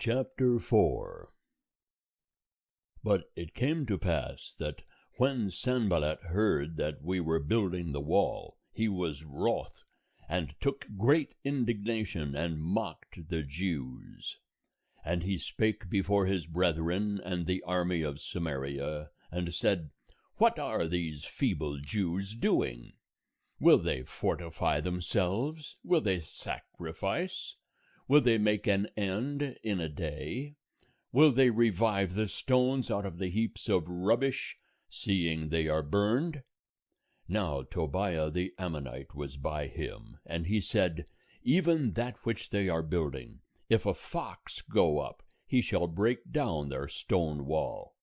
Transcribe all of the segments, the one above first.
Chapter 4. But it came to pass that when Sanballat heard that we were building the wall, he was wroth, and took great indignation, and mocked the Jews. And he spake before his brethren and the army of Samaria, and said, What are these feeble Jews doing? Will they fortify themselves? Will they sacrifice? Will they make an end in a day? Will they revive the stones out of the heaps of rubbish, seeing they are burned? Now Tobiah the Ammonite was by him, and he said, Even that which they are building, if a fox go up, he shall break down their stone wall.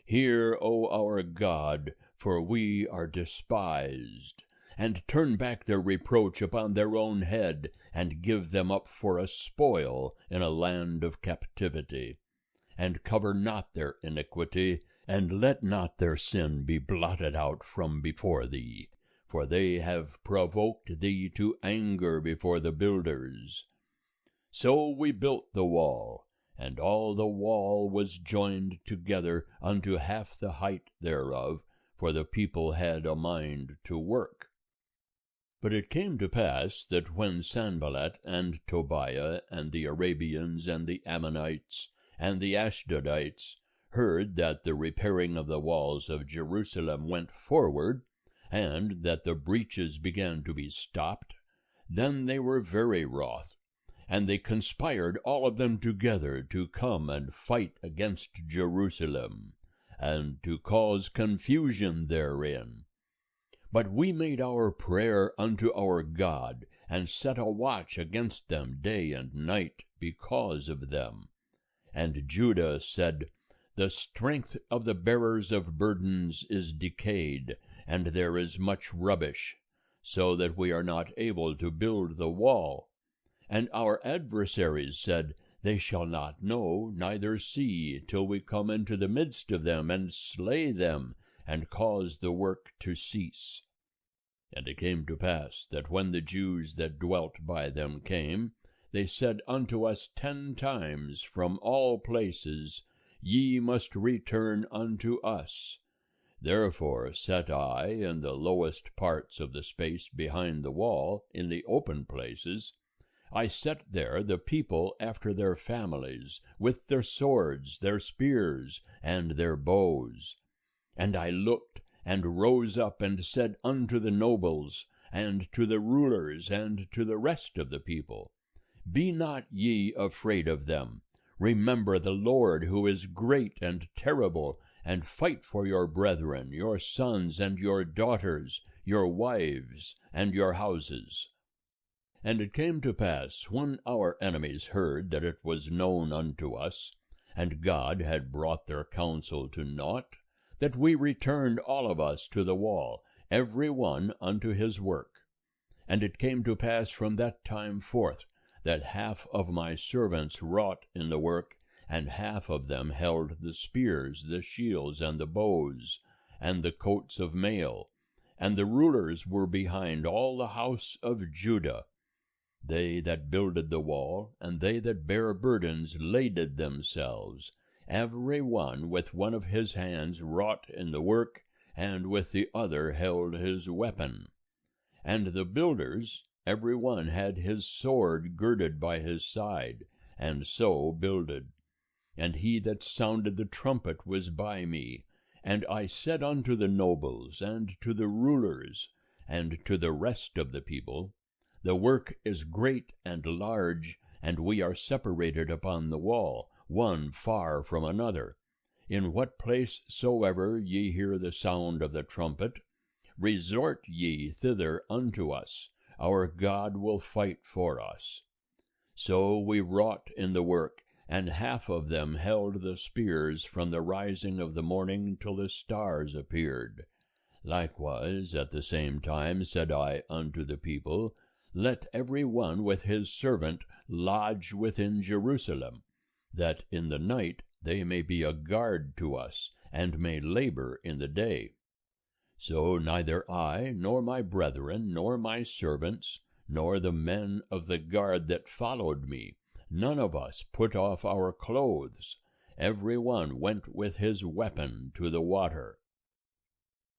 Hear, O our God, for we are despised, and turn back their reproach upon their own head, and give them up for a spoil in a land of captivity. And cover not their iniquity, and let not their sin be blotted out from before thee, for they have provoked thee to anger before the builders. So we built the wall, and all the wall was joined together unto half the height thereof, for the people had a mind to work. But it came to pass that when Sanballat and Tobiah and the Arabians and the Ammonites and the Ashdodites heard that the repairing of the walls of Jerusalem went forward, and that the breaches began to be stopped, then they were very wroth, and they conspired all of them together to come and fight against Jerusalem, and to cause confusion therein. But we made our prayer unto our God, and set a watch against them day and night because of them. And Judah said, The strength of the bearers of burdens is decayed, and there is much rubbish, so that we are not able to build the wall. And our adversaries said, They shall not know, neither see, till we come into the midst of them, and slay them, and cause the work to cease. And it came to pass that when the Jews that dwelt by them came, they said unto us 10 times from all places, Ye must return unto us. Therefore set I in the lowest parts of the space behind the wall, in the open places, I set there the people after their families, with their swords, their spears, and their bows. And I looked, and rose up, and said unto the nobles, and to the rulers, and to the rest of the people, Be not ye afraid of them. Remember the Lord, who is great and terrible, and fight for your brethren, your sons and your daughters, your wives, and your houses. And it came to pass, when our enemies heard that it was known unto us, and God had brought their counsel to naught, that we returned all of us to the wall, every one unto his work. And it came to pass from that time forth, that half of my servants wrought in the work, and half of them held the spears, the shields, and the bows, and the coats of mail, and the rulers were behind all the house of Judah. They that builded the wall, and they that bare burdens, laded themselves, every one with one of his hands wrought in the work, and with the other held his weapon. And the builders, every one had his sword girded by his side, and so builded. And he that sounded the trumpet was by me. And I said unto the nobles, and to the rulers, and to the rest of the people, The work is great and large, and we are separated upon the wall, one far from another. In what place soever ye hear the sound of the trumpet, resort ye thither unto us. Our God will fight for us. So we wrought in the work, and half of them held the spears from the rising of the morning till the stars appeared. Likewise at the same time said I unto the people, Let every one with his servant lodge within Jerusalem, that in the night they may be a guard to us, and may labor in the day. So neither I, nor my brethren, nor my servants, nor the men of the guard that followed me, none of us put off our clothes. Every one went with his weapon to the water.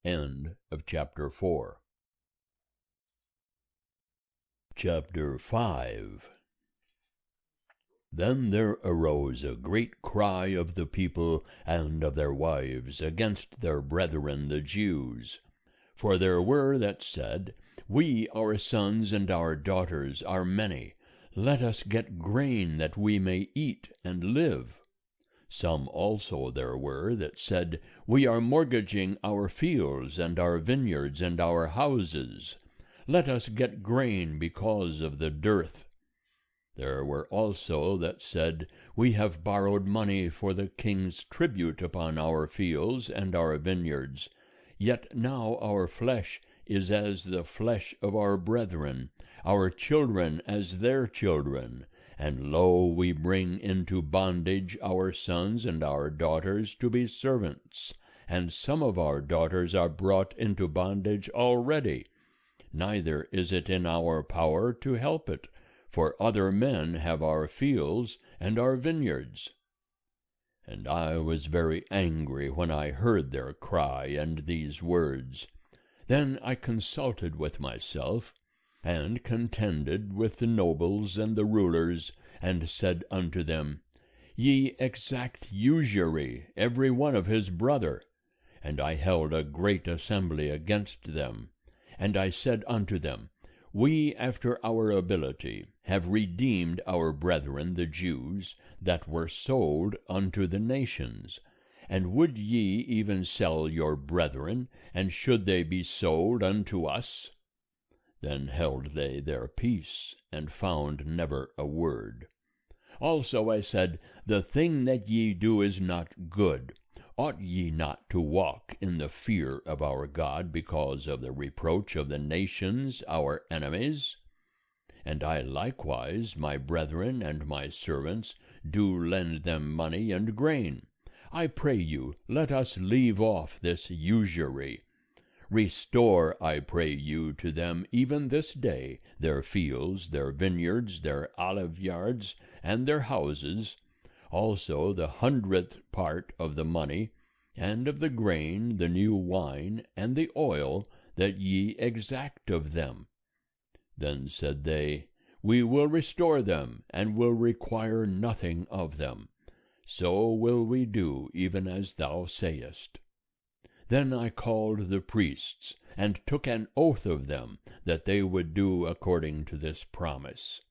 End of chapter 4. Chapter 5. Then there arose a great cry of the people and of their wives against their brethren the Jews. For there were that said, We, our sons and our daughters, are many. Let us get grain that we may eat and live. Some also there were that said, We are mortgaging our fields and our vineyards and our houses. Let us get grain because of the dearth. There were also that said, We have borrowed money for the king's tribute upon our fields and our vineyards. Yet now our flesh is as the flesh of our brethren, our children as their children. And lo, we bring into bondage our sons and our daughters to be servants, and some of our daughters are brought into bondage already. Neither is it in our power to help it, for other men have our fields and our vineyards. And I was very angry when I heard their cry and these words. Then I consulted with myself, and contended with the nobles and the rulers, and said unto them, Ye exact usury, every one of his brother. And I held a great assembly against them. And I said unto them, We, after our ability, have redeemed our brethren the Jews, that were sold unto the nations. And would ye even sell your brethren, and should they be sold unto us? Then held they their peace, and found never a word. Also I said, The thing that ye do is not good. Ought ye not to walk in the fear of our God because of the reproach of the nations, our enemies? And I likewise, my brethren and my servants, do lend them money and grain. I pray you, let us leave off this usury. Restore, I pray you, to them even this day their fields, their vineyards, their olive yards, and their houses, also the 100th part of the money, and of the grain, the new wine, and the oil, that ye exact of them. Then said they, We will restore them, and will require nothing of them. So will we do, even as thou sayest. Then I called the priests, and took an oath of them, that they would do according to this promise.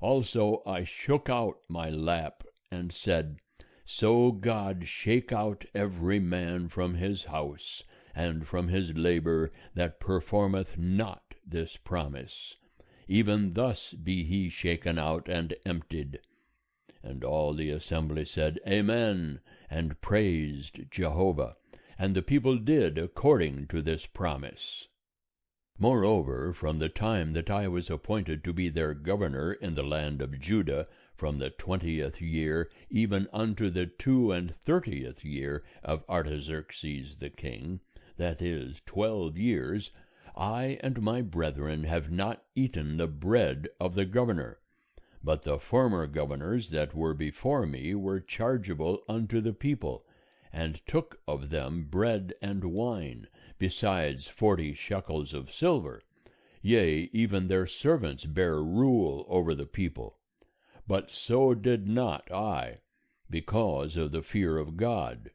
Also I shook out my lap, and said, So God shake out every man from his house, and from his labor, that performeth not this promise. Even thus be he shaken out and emptied. And all the assembly said, Amen, and praised Jehovah. And the people did according to this promise. Moreover, from the time that I was appointed to be their governor in the land of Judah, from the 20th year even unto the 32 year of Artaxerxes the king, that is 12 years, I and my brethren have not eaten the bread of the governor. But the former governors that were before me were chargeable unto the people, and took of them bread and wine, besides 40 shekels of silver. Yea, even their servants bare rule over the people. But so did not I, because of the fear of God.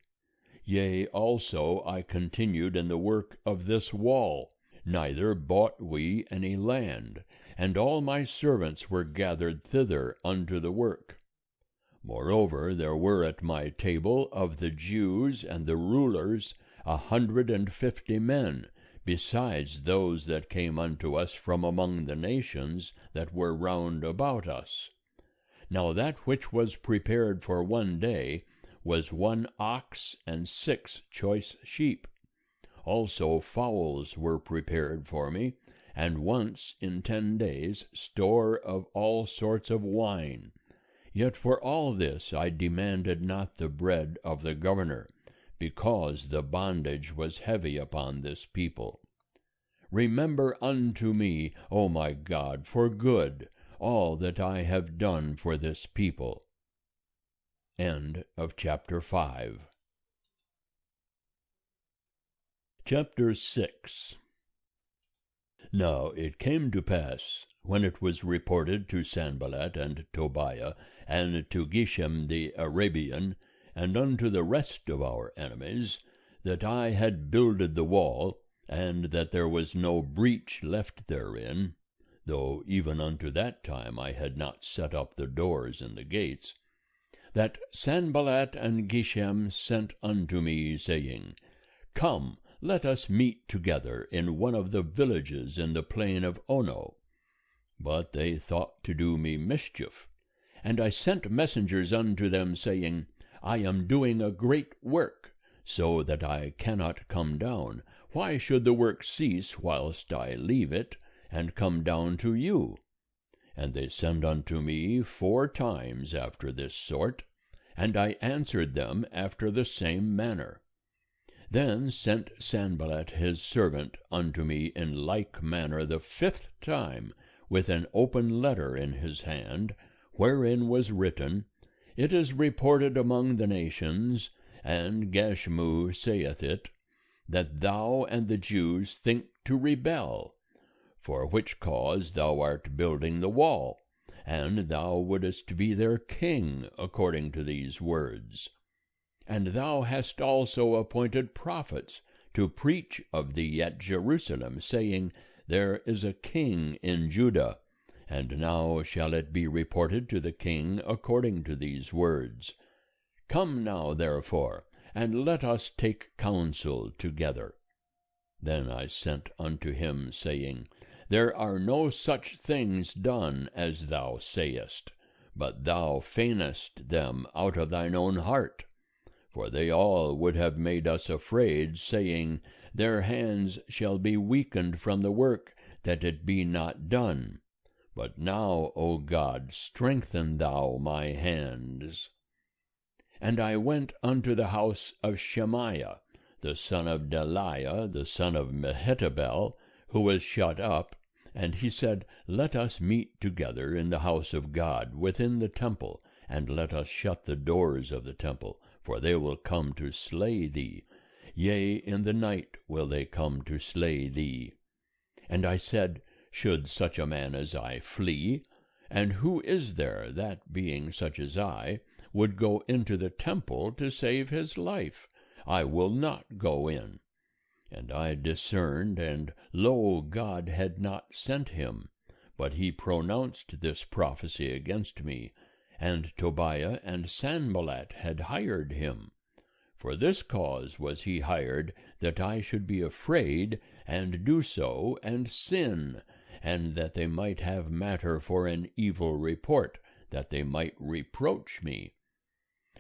Yea, also I continued in the work of this wall, neither bought we any land, and all my servants were gathered thither unto the work. Moreover, there were at my table of the Jews and the rulers 150 men, besides those that came unto us from among the nations that were round about us. Now that which was prepared for one day was 1 ox and 6 choice sheep. Also fowls were prepared for me, and once in 10 days store of all sorts of wine. Yet for all this I demanded not the bread of the governor, because the bondage was heavy upon this people. Remember unto me, O my God, for good, all that I have done for this people. End of chapter 5. Chapter 6. Now it came to pass, when it was reported to Sanballat and Tobiah, and to Geshem the Arabian, and unto the rest of our enemies, that I had builded the wall, and that there was no breach left therein, though even unto that time I had not set up the doors and the gates, that Sanballat and Geshem sent unto me, saying, Come, let us meet together in one of the villages in the plain of Ono. But they thought to do me mischief. And I sent messengers unto them, saying, I am doing a great work, so that I cannot come down. Why should the work cease whilst I leave it, and come down to you? And they sent unto me 4 times after this sort, and I answered them after the same manner. Then sent Sanballat his servant unto me in like manner the 5th time, with an open letter in his hand, wherein was written, It is reported among the nations, and Gashmu saith it, that thou and the Jews think to rebel, for which cause thou art building the wall, and thou wouldest be their king according to these words. And thou hast also appointed prophets to preach of thee at Jerusalem, saying, There is a king in Judah, and now shall it be reported to the king according to these words. Come now, therefore, and let us take counsel together. Then I sent unto him, saying, There are no such things done as thou sayest, but thou feignest them out of thine own heart. For they all would have made us afraid, saying, Their hands shall be weakened from the work, that it be not done. But now, O God, strengthen thou my hands. And I went unto the house of Shemaiah, the son of Delaiah, the son of Mehetabel, who was shut up, and he said, Let us meet together in the house of God, within the temple, and let us shut the doors of the temple, for they will come to slay thee. Yea, in the night will they come to slay thee. And I said, Should such a man as I flee? And who is there that, being such as I, would go into the temple to save his life? I will not go in. And I discerned, and lo, God had not sent him, but he pronounced this prophecy against me, and Tobiah and Sanballat had hired him. For this cause was he hired, that I should be afraid, and do so, and sin, and that they might have matter for an evil report, that they might reproach me.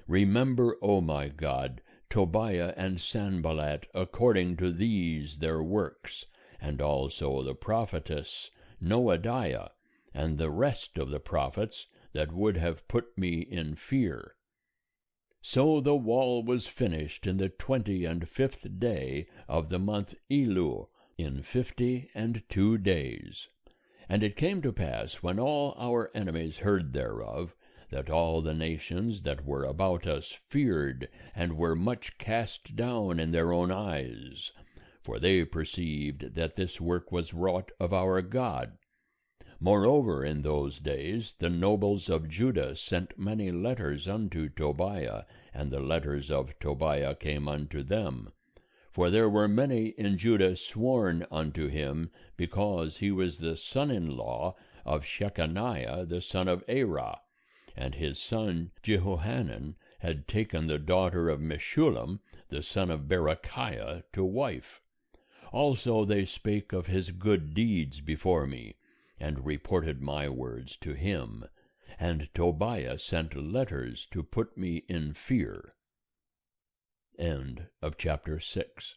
Remember, O my God, Tobiah and Sanballat, according to these their works, and also the prophetess Noadiah, and the rest of the prophets, that would have put me in fear. So the wall was finished in the 25th day of the month Elul, in 52 days. And it came to pass, when all our enemies heard thereof, that all the nations that were about us feared, and were much cast down in their own eyes, for they perceived that this work was wrought of our God. Moreover, in those days the nobles of Judah sent many letters unto Tobiah, and the letters of Tobiah came unto them. For there were many in Judah sworn unto him, because he was the son-in-law of Shechaniah the son of Arah, and his son Jehohanan had taken the daughter of Meshullam the son of Berechiah to wife. Also they spake of his good deeds before me, and reported my words to him, and Tobiah sent letters to put me in fear. End of chapter 6.